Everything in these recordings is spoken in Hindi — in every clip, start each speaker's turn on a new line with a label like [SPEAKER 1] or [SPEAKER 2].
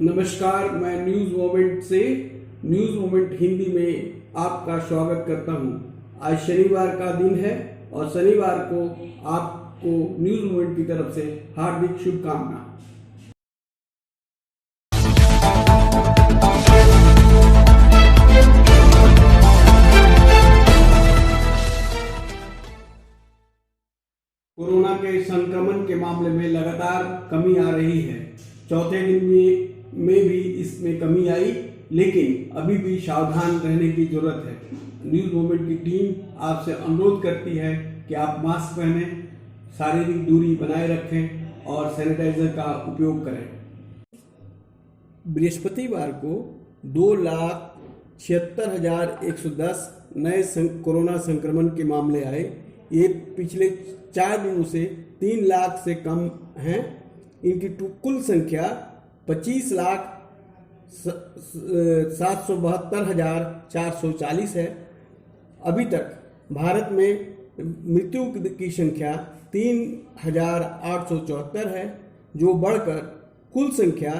[SPEAKER 1] नमस्कार, मैं न्यूज मोमेंट से न्यूज मोमेंट हिंदी में आपका स्वागत करता हूं। आज शनिवार का दिन है और शनिवार को आपको न्यूज मोमेंट की तरफ से हार्दिक शुभकामना। कोरोना के संक्रमण के मामले में लगातार कमी आ रही है। चौथे दिन में भी इसमें कमी आई, लेकिन अभी भी सावधान रहने की जरूरत है। न्यूज मोमेंट की टीम आपसे अनुरोध करती है कि आप मास्क पहनें, शारीरिक दूरी बनाए रखें और सैनिटाइजर का उपयोग करें। बृहस्पतिवार को 2,76,110 नए कोरोना संक्रमण के मामले आए। ये पिछले 4 दिनों से 3 लाख से कम हैं। इनकी कुल संख्या 25,772,440 है। अभी तक भारत में मृत्यु की संख्या 3,874 है, जो बढ़कर कुल संख्या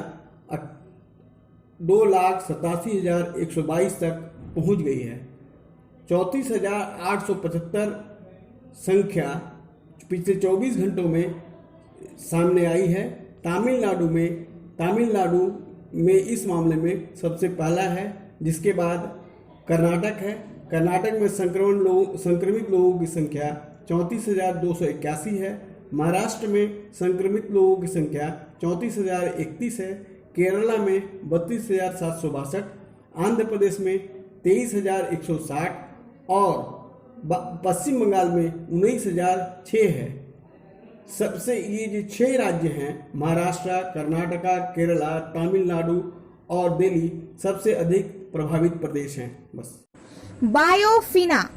[SPEAKER 1] 2,87,122 तक पहुंच गई है। 34,875 संख्या पिछले 24 घंटों में सामने आई है। तमिलनाडु में इस मामले में सबसे पहला है, जिसके बाद कर्नाटक है। कर्नाटक में संक्रमित लोगों की संख्या 34,281 है। महाराष्ट्र में संक्रमित लोगों की संख्या 34,031 है। केरला में 32,762, आंध्र प्रदेश में 23,160 और पश्चिम बंगाल में 19,006 है। सबसे ये जो 6 राज्य हैं, महाराष्ट्र, कर्नाटका, केरला, तमिलनाडु और दिल्ली, सबसे अधिक प्रभावित प्रदेश हैं। बस।
[SPEAKER 2] Biofina,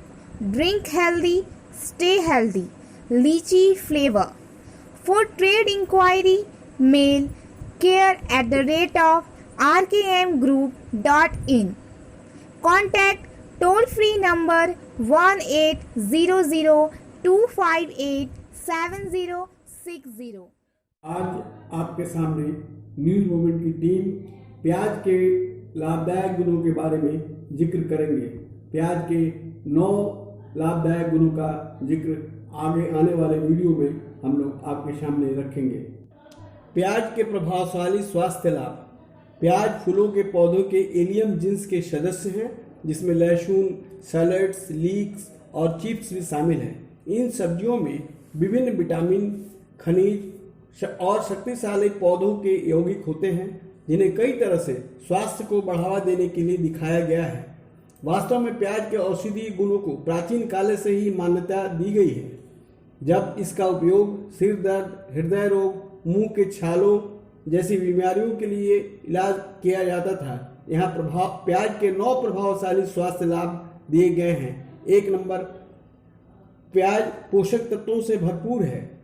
[SPEAKER 2] drink healthy, stay healthy, lychee flavour. For trade inquiry, mail care@rkmgroup.in। Contact toll free number 1800-258-7060।
[SPEAKER 1] आज आपके सामने न्यूज मोमेंट की टीम प्याज के लाभदायक गुणों के बारे में जिक्र करेंगे। प्याज के 9 लाभदायक गुणों का जिक्र आगे आने वाले वीडियो में हम लोग आपके सामने रखेंगे। प्याज के प्रभावशाली स्वास्थ्य लाभ। प्याज फूलों के पौधों के एलियम जिन्स के सदस्य हैं, जिसमें लहसुन, सैलड्स, लीक्स और चिप्स भी शामिल हैं। इन सब्जियों में विभिन्न विटामिन, खनिज और शक्तिशाली पौधों के यौगिक होते हैं, जिन्हें कई तरह से स्वास्थ्य को बढ़ावा देने के लिए दिखाया गया है। वास्तव में प्याज के औषधीय गुणों को प्राचीन काल से ही मान्यता दी गई है, जब इसका उपयोग सिर दर्द, हृदय रोग, मुंह के छालों जैसी बीमारियों के लिए इलाज किया जाता था। यहाँ प्याज के 9 प्रभावशाली स्वास्थ्य लाभ दिए गए हैं। 1 नंबर, प्याज पोषक तत्वों से भरपूर है,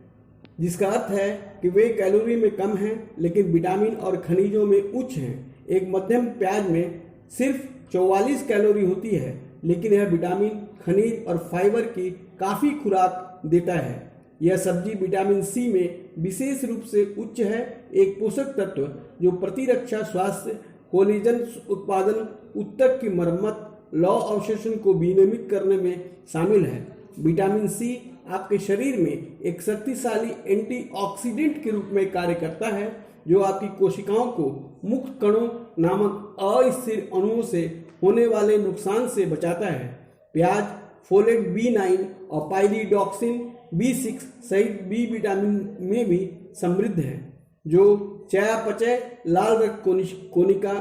[SPEAKER 1] जिसका अर्थ है कि वे कैलोरी में कम हैं, लेकिन विटामिन और खनिजों में उच्च हैं। एक मध्यम प्याज में सिर्फ 44 कैलोरी होती है, लेकिन यह विटामिन, खनिज और फाइबर की काफ़ी खुराक देता है। यह सब्जी विटामिन सी में विशेष रूप से उच्च है, एक पोषक तत्व जो प्रतिरक्षा, स्वास्थ्य, कोलेजन उत्पादन, ऊतक की मरम्मत, लौह अवशोषण को विनियमित करने में शामिल है। विटामिन सी आपके शरीर में एक शक्तिशाली एंटीऑक्सीडेंट के रूप में कार्य करता है, जो आपकी कोशिकाओं को मुक्त कणों नामक अस्थिर अणुओं से होने वाले नुकसान से बचाता है। प्याज फोलेट B9 और पाइरिडॉक्सिन B6 सहित बी विटामिन में भी समृद्ध है, जो चयापचय, लाल रक्त कोशिका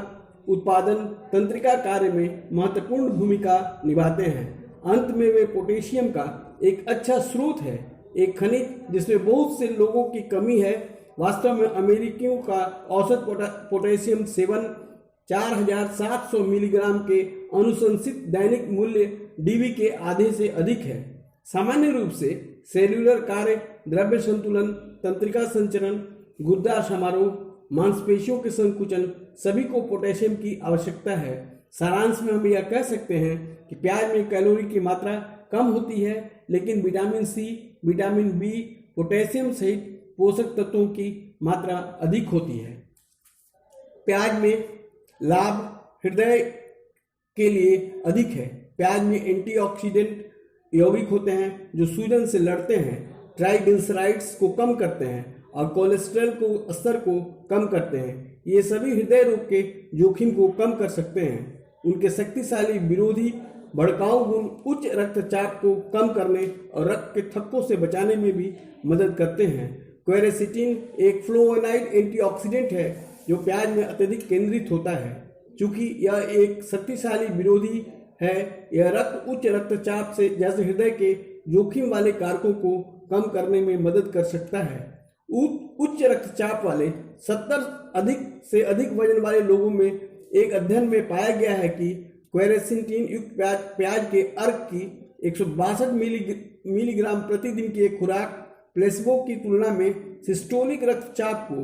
[SPEAKER 1] उत्पादन, तंत्रिका कार्य में महत्वपूर्ण भूमिका निभाते हैं। अंत में वे पोटेशियम का एक अच्छा स्रोत है, एक खनिज जिसमें बहुत से लोगों की कमी है। वास्तव में अमेरिकियों का औसत पोटेशियम सेवन 4,700 मिलीग्राम के अनुशंसित दैनिक मूल्य डीबी के आधे से अधिक है। सामान्य रूप से सेल्यूलर कार्य, द्रव्य संतुलन, तंत्रिका संचरण, गुर्दा समारोह, मांसपेशियों के संकुचन, सभी को पोटेशियम की आवश्यकता है। सारांश में हम यह कह सकते हैं कि प्याज में कैलोरी की मात्रा कम होती है, लेकिन vitamin C, vitamin B, potassium सहित पोषक तत्वों की मात्रा अधिक होती है। प्याज में लाभ हृदय के लिए अधिक है। प्याज में एंटीऑक्सीडेंट यौगिक होते हैं जो सूजन से लड़ते हैं, ट्राइग्लिसराइड्स को कम करते हैं और कोलेस्ट्रॉल को स्तर को कम करते हैं। ये सभी हृदय रोग के जोखिम को कम कर सकते हैं। उनके शक्तिशाली विरोधी भड़काऊ गुण उच्च रक्तचाप को कम करने और रक्त के थक्कों से बचाने में भी मदद करते हैं। क्वेरेसिटिन एक फ्लोवेनाइड एंटीऑक्सीडेंट है जो प्याज में अत्यधिक केंद्रित होता है। चूंकि यह एक शक्तिशाली विरोधी है, यह उच्च रक्तचाप से जैसे हृदय के जोखिम वाले कारकों को कम करने में मदद कर सकता है। उच्च रक्तचाप वाले 70 से अधिक वजन वाले लोगों में एक अध्ययन में पाया गया है कि क्वेरेसिटिन युक्त प्याज के अर्क की 162 मिलीग्राम प्रतिदिन की एक खुराक प्लेसबो की तुलना में सिस्टोलिक रक्तचाप को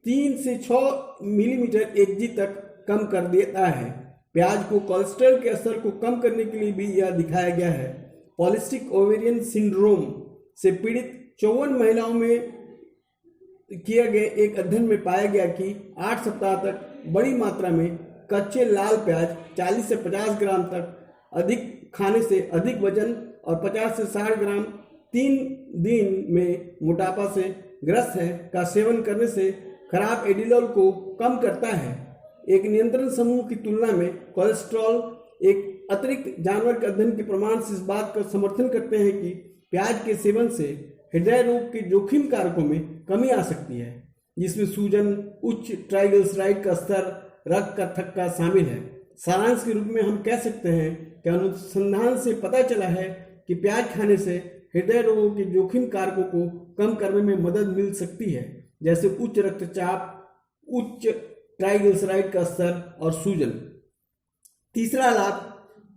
[SPEAKER 1] 3 से 6 मिलीमीटर एचजी तक कम कर देता है। प्याज को कोलेस्ट्रॉल के स्तर को कम करने के लिए भी यह दिखाया गया है। पॉलिसिस्टिक ओवेरियन सिंड्रोम से पीड़ित 54 महिलाओं में किए गए एक अध्ययन में पाया गया कि 8 सप्ताह तक बड़ी मात्रा में कच्चे लाल प्याज 40 से 50 ग्राम तक अधिक खाने से अधिक वजन और 50 से 60 ग्राम 3 दिन में मोटापा से ग्रस्त है का सेवन करने से खराब एडिनोल को कम करता है। एक नियंत्रण समूह की तुलना में कोलेस्ट्रॉल एक अतिरिक्त जानवर के अध्ययन के प्रमाण से इस बात का समर्थन करते हैं कि प्याज के सेवन से हृदय रोग के जोखिम कारकों में कमी आ सकती है, जिसमें सूजन, उच्च ट्राइग्लिसराइड का स्तर, रक्त का थक्का शामिल है। सारांश के रूप में हम कह सकते हैं कि अनुसंधान से पता चला है कि प्याज खाने से हृदय रोगों के जोखिम कारकों को कम करने में मदद मिल सकती है, जैसे उच्च रक्तचाप, उच्च ट्राइग्लिसराइड का स्तर और सूजन। तीसरा लाभ,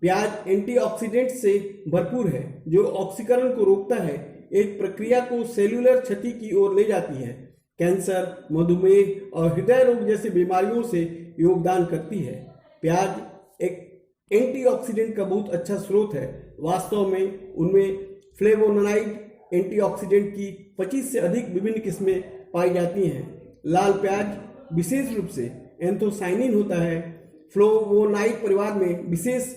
[SPEAKER 1] प्याज एंटीऑक्सीडेंट से भरपूर है जो ऑक्सीकरण को रोकता है, एक प्रक्रिया को सेल्यूलर क्षति की ओर ले जाती है। कैंसर, मधुमेह और हृदय रोग जैसी बीमारियों से योगदान करती है। प्याज एक एंटीऑक्सीडेंट का बहुत अच्छा स्रोत है। वास्तव में उनमें फ्लेवोनोइड एंटीऑक्सीडेंट की 25 से अधिक विभिन्न किस्में पाई जाती हैं। लाल प्याज विशेष रूप से एंथोसाइनिन होता है। फ्लेवोनोइड परिवार में विशेष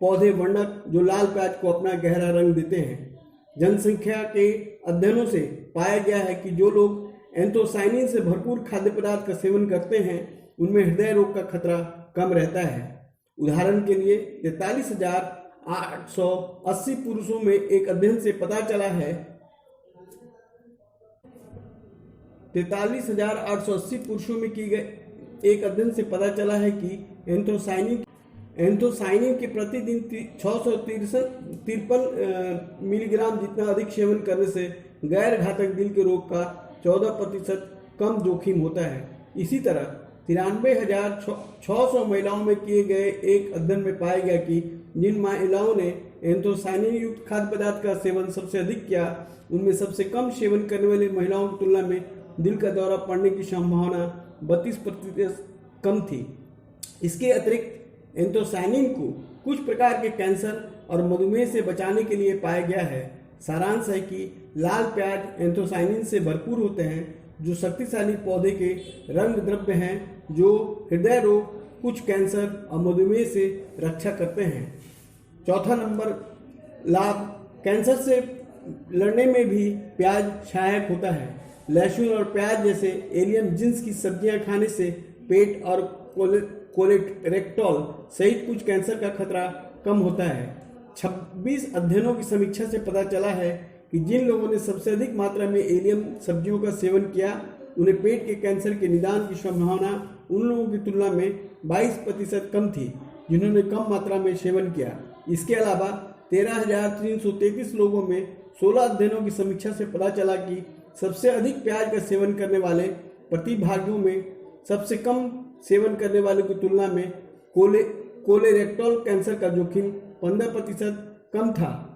[SPEAKER 1] पौधे वर्णक जो लाल प्याज को अपना गहरा रंग देते हैं। जनसंख्या के अध्ययनों से पाया गया है कि जो लोग एंथोसाइनिन से भरपूर खाद्य पदार्थ का सेवन करते हैं उनमें हृदय रोग का खतरा कम रहता है। उदाहरण के लिए 43,880 पुरुषों में एक अध्ययन से पता चला है 43,880 पुरुषों में की गए एक अध्ययन से पता चला है कि एंथोसाइनिन के प्रतिदिन 653 मिलीग्राम जितना अधिक सेवन करने से गैर घातक दिल के रोग का 14% कम जोखिम होता है। इसी तरह 93,600 महिलाओं में किए गए एक अध्ययन में पाया गया कि जिन महिलाओं ने एंथोसाइनिन युक्त खाद्य पदार्थ का सेवन सबसे अधिक किया उनमें सबसे कम सेवन करने वाली महिलाओं की तुलना में दिल का दौरा पड़ने की संभावना 32% कम थी। इसके अतिरिक्त एंथोसाइनिन को कुछ प्रकार के कैंसर और मधुमेह से बचाने के लिए पाया गया है। सारांश है कि लाल प्याज एंथोसाइनिन से भरपूर होते हैं जो शक्तिशाली पौधे के रंग द्रव्य हैं जो हृदय रोग, कुछ कैंसर और मधुमेह से रक्षा करते हैं। चौथा नंबर लाभ, कैंसर से लड़ने में भी प्याज सहायक होता है। लहसुन और प्याज जैसे एलियम जिन्स की सब्जियां खाने से पेट और कोलेरेक्टल सहित कुछ कैंसर का खतरा कम होता है। 26 अध्ययनों की समीक्षा से पता चला है कि जिन लोगों ने सबसे अधिक मात्रा में एलियम सब्जियों का सेवन किया उन्हें पेट के कैंसर के निदान की संभावना उन लोगों की तुलना में 22% कम थी जिन्होंने कम मात्रा में सेवन किया। इसके अलावा 13,333 लोगों में 16 अध्ययनों की समीक्षा से पता चला कि सबसे अधिक प्याज का सेवन करने वाले प्रतिभागियों में सबसे कम सेवन करने वालों की तुलना में कोलेरेक्टल कैंसर का जोखिम 15% कम था।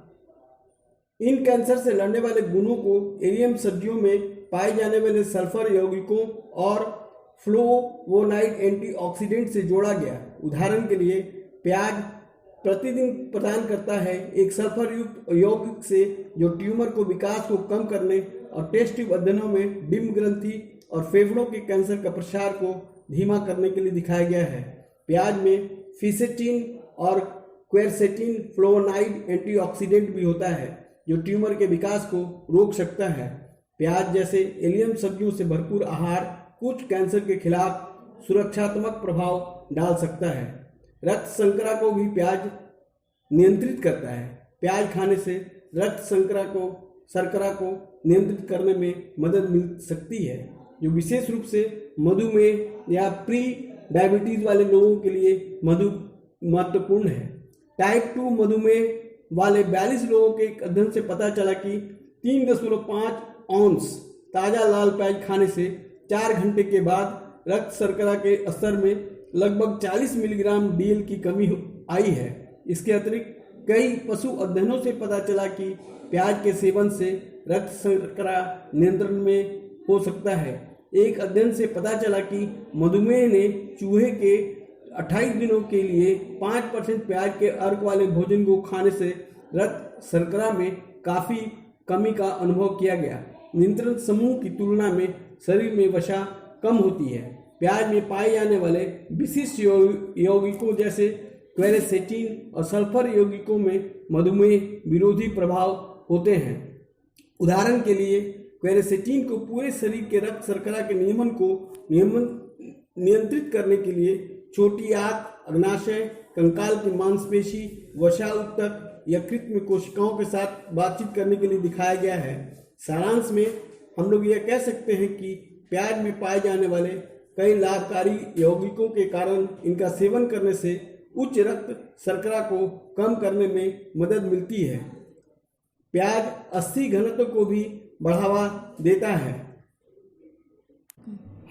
[SPEAKER 1] इन कैंसर से लड़ने वाले गुणों को एलियम सब्जियों में पाए जाने वाले सल्फर यौगिकों और फ्लेवोनोइड एंटीऑक्सीडेंट से जोड़ा गया। उदाहरण के लिए प्याज प्रतिदिन प्रदान करता है एक सल्फर युक्त यौगिक से जो ट्यूमर को विकास को कम करने और टेस्ट ट्यूब अध्ययनों में डिम्ब ग्रंथि और फेफड़ों के कैंसर का प्रसार को धीमा करने के लिए दिखाया गया है। प्याज में फिसेटिन और क्वेरसेटिन फ्लोवोनाइड एंटीऑक्सीडेंट भी होता है जो ट्यूमर के विकास को रोक सकता है। प्याज जैसे एलियम सब्जियों से भरपूर आहार कुछ कैंसर के खिलाफ सुरक्षात्मक प्रभाव डाल सकता है। रक्त शर्करा को भी प्याज नियंत्रित करता है। प्याज खाने से रक्त शर्करा को नियंत्रित करने में मदद मिल सकती है, जो विशेष रूप से मधुमेह या प्री डायबिटीज वाले लोगों के लिए महत्वपूर्ण है। टाइप 2 मधुमेह वाले 42 लोगों के एक अध्ययन से पता चला कि 3.5 औंस ताज़ा लाल प्याज खाने से 4 घंटे के बाद रक्त शर्करा के स्तर में लगभग 40 मिलीग्राम डीएल की कमी आई है। इसके अतिरिक्त कई पशु अध्ययनों से पता चला कि प्याज के सेवन से रक्त शर्करा नियंत्रण में हो सकता है। एक अध्ययन से पता चला कि मधुमेह ने चूहे के 28 दिनों के लिए 5% प्याज के अर्क वाले भोजन को खाने से रक्त शर्करा में काफ़ी कमी का अनुभव किया गया। नियंत्रण समूह की तुलना में शरीर में वसा कम होती है। प्याज में पाए जाने वाले विशिष्ट यौगिकों जैसे क्वेरसेटिन और सल्फर यौगिकों में मधुमेह विरोधी प्रभाव होते हैं। उदाहरण के लिए क्वेरसेटिन को पूरे शरीर के रक्त शर्करा के नियमन को नियंत्रित करने के लिए छोटी आंत, अग्नाशय, कंकाल की मांसपेशी, वसा ऊतक, यकृत में कोशिकाओं के साथ बातचीत करने के लिए दिखाया गया है। सारांश में हम लोग यह कह सकते हैं कि प्याज में पाए जाने वाले कई लाभकारी यौगिकों के कारण इनका सेवन करने से उच्च रक्त शर्करा को कम करने में मदद मिलती है। प्याज अस्थि घनत्व को भी बढ़ावा देता है।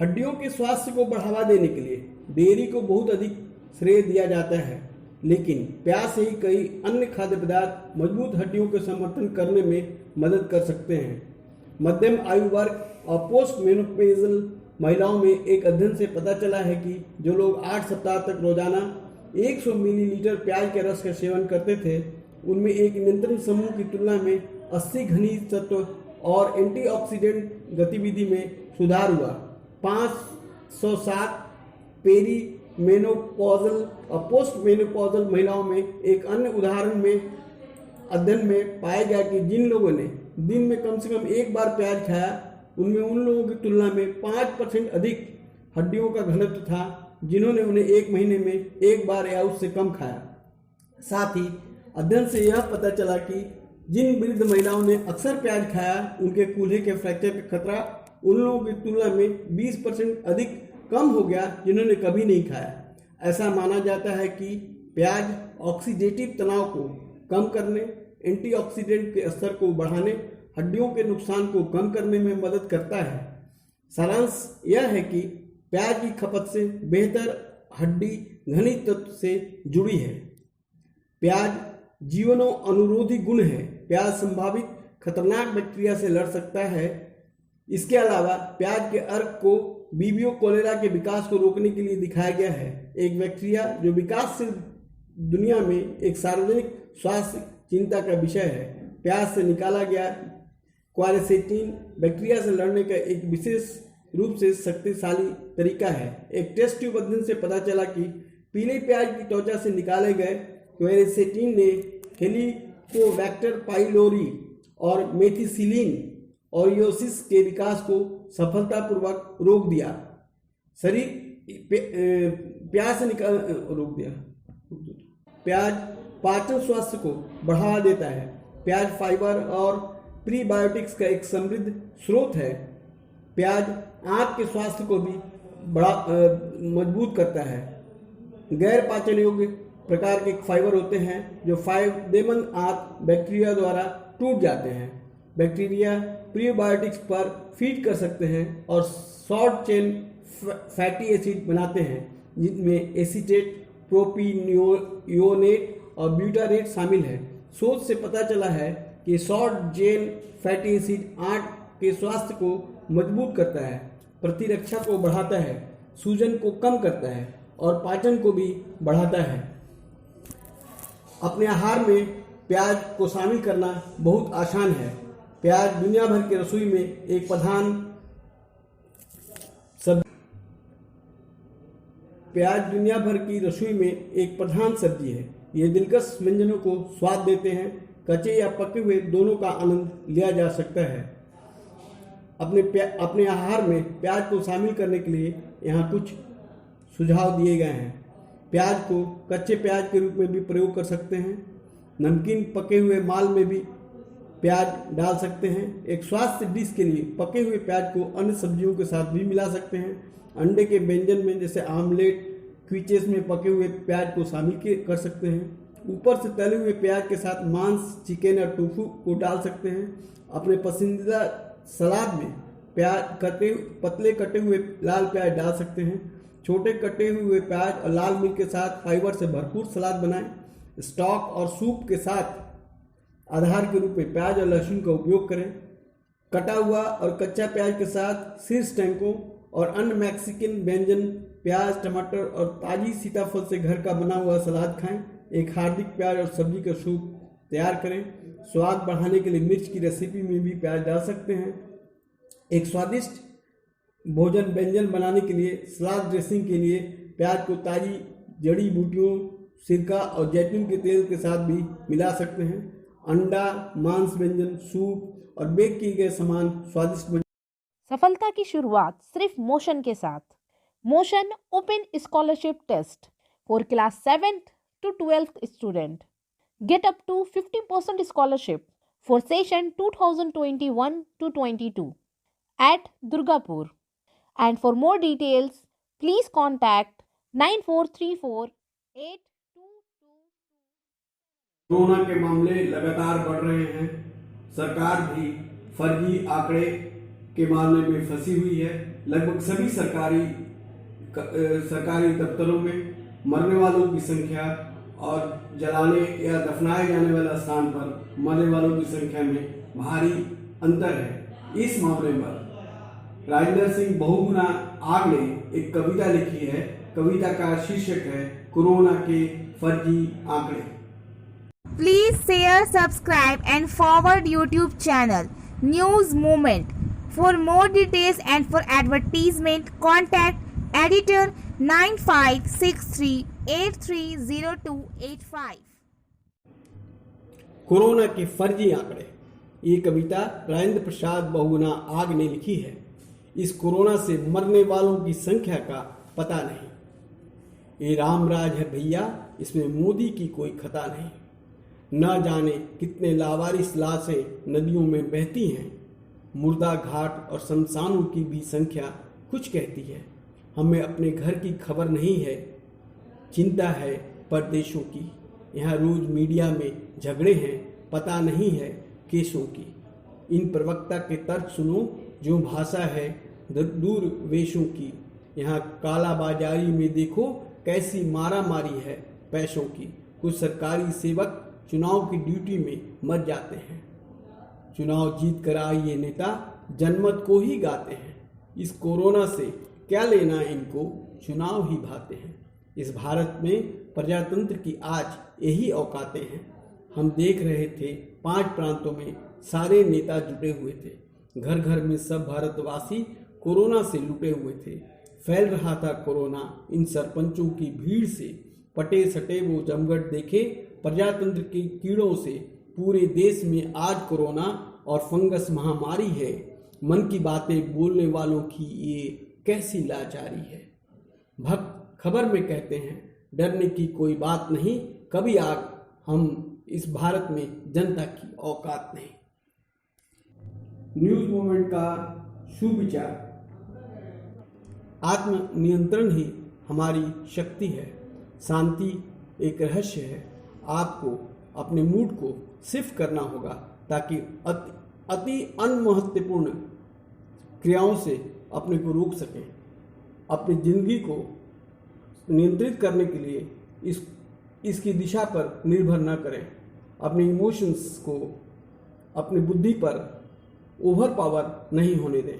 [SPEAKER 1] हड्डियों के स्वास्थ्य को बढ़ावा देने के लिए डेयरी को बहुत अधिक श्रेय दिया जाता है, लेकिन प्याज से ही कई अन्य खाद्य पदार्थ मजबूत हड्डियों के समर्थन करने में मदद कर सकते हैं। मध्यम आयु वर्ग और पोस्ट मेनोपॉजल महिलाओं में एक अध्ययन से पता चला है कि जो लोग 8 सप्ताह तक रोजाना 100 मिलीलीटर प्याज के रस का सेवन करते थे, उनमें एक नियंत्रण समूह की तुलना में 80 खनिज तत्व और एंटीऑक्सीडेंट गतिविधि में सुधार हुआ। 507 पेरी मेनोपॉजल और पोस्ट मेनोपॉजल महिलाओं में एक अन्य अध्ययन में पाया गया कि जिन लोगों ने दिन में कम से कम एक बार प्याज खाया, उनमें उन लोगों की तुलना में 5% अधिक हड्डियों का घनत्व था जिन्होंने उन्हें एक महीने में एक बार या उससे कम खाया। साथ ही अध्ययन से यह पता चला कि जिन वृद्ध महिलाओं ने अक्सर प्याज खाया, उनके कूल्हे के फ्रैक्चर का खतरा उन लोगों की तुलना में 20% अधिक कम हो गया जिन्होंने कभी नहीं खाया। ऐसा माना जाता है कि प्याज ऑक्सीडेटिव तनाव को कम करने, एंटीऑक्सीडेंट के स्तर को बढ़ाने, हड्डियों के नुकसान को कम करने में मदद करता है। सारांश यह है कि प्याज की खपत से बेहतर हड्डी खनिज तत्व से जुड़ी है। प्याज जीवाणु अनुरोधी गुण है। प्याज संभावित खतरनाक बैक्टीरिया से लड़ सकता है। इसके अलावा प्याज के अर्क को वीबियो कोलेरा के विकास को रोकने के लिए दिखाया गया है, एक बैक्टीरिया जो विकासशील दुनिया में एक सार्वजनिक स्वास्थ्य चिंता का विषय है। प्याज से निकाला गया क्वेरसेटिन बैक्टीरिया से लड़ने का एक विशेष रूप से शक्तिशाली तरीका है। एक टेस्ट ट्यूब अध्ययन से पता चला कि पीले प्याज की त्वचा से निकाले गए क्वेरसेटिन ने हेलिकोबैक्टर पाइलोरी और मेथिसिलिन ओरियोसिस के विकास को सफलतापूर्वक रोक दिया। प्याज पाचन स्वास्थ्य को बढ़ावा देता है। प्याज फाइबर और प्रीबायोटिक्स का एक समृद्ध स्रोत है। प्याज आंत के स्वास्थ्य को भी मजबूत करता है। गैर पाचन योग्य प्रकार के फाइबर होते हैं जो फायदेमंद आंत बैक्टीरिया द्वारा टूट जाते हैं। बैक्टीरिया प्रीबायोटिक्स पर फीड कर सकते हैं और शॉर्ट चेन फैटी एसिड बनाते हैं, जिनमें एसीटेट, प्रोपियोनेट और ब्यूटारेट शामिल है। शोध से पता चला है कि शॉर्ट चेन फैटी एसिड आंत के स्वास्थ्य को मजबूत करता है, प्रतिरक्षा को बढ़ाता है, सूजन को कम करता है और पाचन को भी बढ़ाता है। अपने आहार में प्याज को शामिल करना बहुत आसान है। प्याज दुनिया भर की रसोई में एक प्रधान सब्जी प्याज दुनिया भर की रसोई में एक प्रधान सब्जी है। ये दिलकश व्यंजनों को स्वाद देते हैं। कच्चे या पके हुए दोनों का आनंद लिया जा सकता है। अपने आहार में प्याज को शामिल करने के लिए यहाँ कुछ सुझाव दिए गए हैं। प्याज को कच्चे प्याज के रूप में भी प्रयोग कर सकते हैं। नमकीन पके हुए माल में भी प्याज डाल सकते हैं। एक स्वास्थ्य डिश के लिए पके हुए प्याज को अन्य सब्जियों के साथ भी मिला सकते हैं। अंडे के व्यंजन में जैसे आमलेट, क्विचेस में पके हुए प्याज को शामिल कर सकते हैं। ऊपर से तले हुए प्याज के साथ मांस, चिकन या टोफू को डाल सकते हैं। अपने पसंदीदा सलाद में पतले कटे हुए लाल प्याज डाल सकते हैं। छोटे कटे हुए प्याज और लाल मिर्च के साथ फाइबर से भरपूर सलाद बनाएं। स्टॉक और सूप के साथ आधार के रूप में प्याज और लहसुन का उपयोग करें। कटा हुआ और कच्चा प्याज के साथ शीर्ष टैंकों और अन्य मैक्सिकन व्यंजन, प्याज, टमाटर और ताजी सीताफल से घर का बना हुआ सलाद खाएं। एक हार्दिक प्याज और सब्जी का सूप तैयार करें। स्वाद बढ़ाने के लिए मिर्च की रेसिपी में भी प्याज डाल सकते हैं। एक स्वादिष्ट भोजन व्यंजन बनाने के लिए सलाद ड्रेसिंग के लिए प्याज को ताजी जड़ी बूटियों, सिरका और जैतून के तेल के साथ भी मिला सकते हैं। अंडा, मांस व्यंजन, सूप और बेक किए गए सामान स्वादिष्ट
[SPEAKER 3] सफलता की शुरुआत सिर्फ मोशन के साथ। Motion open scholarship test for class 7th to 12th student. Get up to 50% scholarship for session 2021-22 at Durgapur. And for more details, please contact 9434-8222.
[SPEAKER 1] Corona के मामले लगातार बढ़ रहे हैं। सरकार भी फर्जी आंकड़े के मामले में फंसी हुई है। लगभग सभी सरकारी दफ्तरों में मरने वालों की संख्या और जलाने या दफनाए जाने वाले स्थान पर मरने वालों की संख्या में भारी अंतर है। इस मामले पर राजेंद्र सिंह बहुगुना आग ने एक कविता लिखी है। कविता का शीर्षक है कोरोना के फर्जी आंकड़े।
[SPEAKER 2] Please share, subscribe and forward YouTube channel News Moment. For more details and for advertisement, contact editor 9563830285.
[SPEAKER 1] Corona के फर्जी आंकड़े, ये कविता राजेंद्र प्रसाद बहुगुना आग ने लिखी है। इस कोरोना से मरने वालों की संख्या का पता नहीं। ये रामराज है भैया, इसमें मोदी की कोई खता नहीं। न जाने कितने लावारिस लाशें नदियों में बहती हैं। मुर्दा घाट और शमशानों की भी संख्या कुछ कहती है। हमें अपने घर की खबर नहीं है, चिंता है परदेशों की। यहाँ रोज मीडिया में झगड़े हैं, पता नहीं है केसों की। इन प्रवक्ता के तर्क सुनो, जो भाषा है दूर वेशों की। यहाँ कालाबाजारी में देखो कैसी मारा मारी है पैसों की। कुछ सरकारी सेवक चुनाव की ड्यूटी में मर जाते हैं। चुनाव जीत कर आए ये नेता जनमत को ही गाते हैं। इस कोरोना से क्या लेना इनको, चुनाव ही भाते हैं। इस भारत में प्रजातंत्र की आज यही औकातें हैं। हम देख रहे थे 5 प्रांतों में सारे नेता जुटे हुए थे। घर घर में सब भारतवासी कोरोना से लुटे हुए थे। फैल रहा था कोरोना इन सरपंचों की भीड़ से। पटे सटे वो जमघट देखे प्रजातंत्र के कीड़ों से। पूरे देश में आज कोरोना और फंगस महामारी है। मन की बातें बोलने वालों की ये कैसी लाचारी है। भक्त खबर में कहते हैं डरने की कोई बात नहीं, कभी आग हम इस भारत में जनता की औकात नहीं। न्यूज मूवमेंट का सुविचार, आत्म नियंत्रण ही हमारी शक्ति है। शांति एक रहस्य है। आपको अपने मूड को शिफ्ट करना होगा ताकि अति अनमहत्वपूर्ण क्रियाओं से अपने को रोक सकें। अपनी जिंदगी को नियंत्रित करने के लिए इसकी दिशा पर निर्भर न करें। अपने इमोशंस को अपनी बुद्धि पर ओवर पावर नहीं होने दें।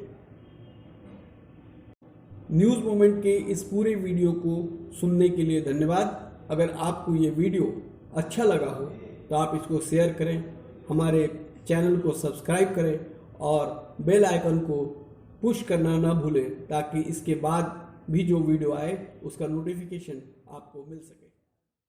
[SPEAKER 1] न्यूज़ मोमेंट के इस पूरे वीडियो को सुनने के लिए धन्यवाद। अगर आपको ये वीडियो अच्छा लगा हो तो आप इसको शेयर करें, हमारे चैनल को सब्सक्राइब करें और बेल आइकन को पुश करना न भूलें ताकि इसके बाद भी जो वीडियो आए उसका नोटिफिकेशन आपको मिल सके।